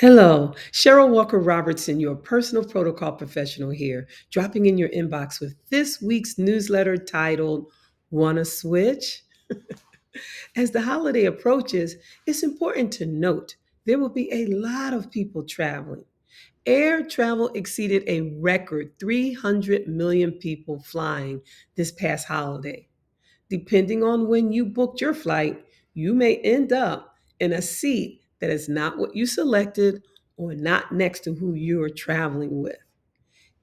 Hello, Cheryl Walker Robertson, your personal protocol professional here, dropping in your inbox with this week's newsletter titled Wanna Switch? As the holiday approaches, it's important to note there will be a lot of people traveling. Air travel exceeded a record 300 million people flying this past holiday. Depending on when you booked your flight, you may end up in a seat that is not what you selected or not next to who you are traveling with.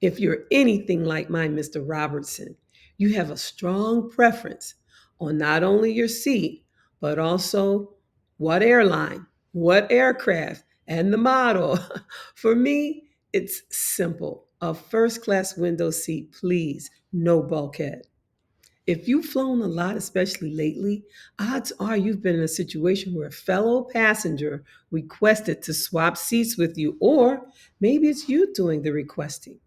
If you're anything like my Mr. Robertson, you have a strong preference on not only your seat, but also what airline, what aircraft, and the model. For me, it's simple. A first class window seat, please, no bulkhead. If you've flown a lot, especially lately, odds are you've been in a situation where a fellow passenger requested to swap seats with you, or maybe it's you doing the requesting.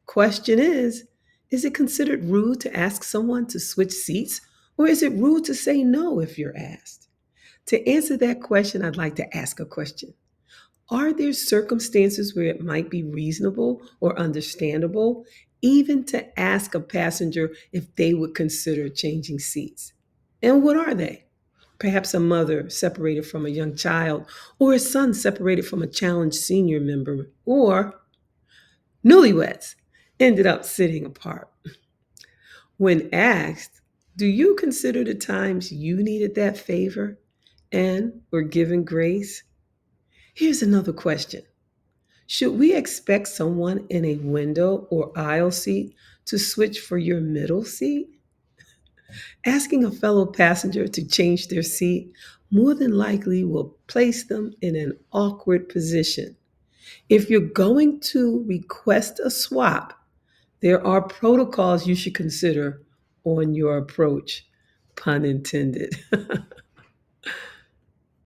Question is it considered rude to ask someone to switch seats, or is it rude to say no if you're asked? To answer that question, I'd like to ask a question. Are there circumstances where it might be reasonable or understandable even to ask a passenger if they would consider changing seats? And what are they? Perhaps a mother separated from a young child, or a son separated from a challenged senior member, or newlyweds ended up sitting apart. When asked, do you consider the times you needed that favor and were given grace? Here's another question. Should we expect someone in a window or aisle seat to switch for your middle seat? Asking a fellow passenger to change their seat more than likely will place them in an awkward position. If you're going to request a swap, there are protocols you should consider on your approach, pun intended.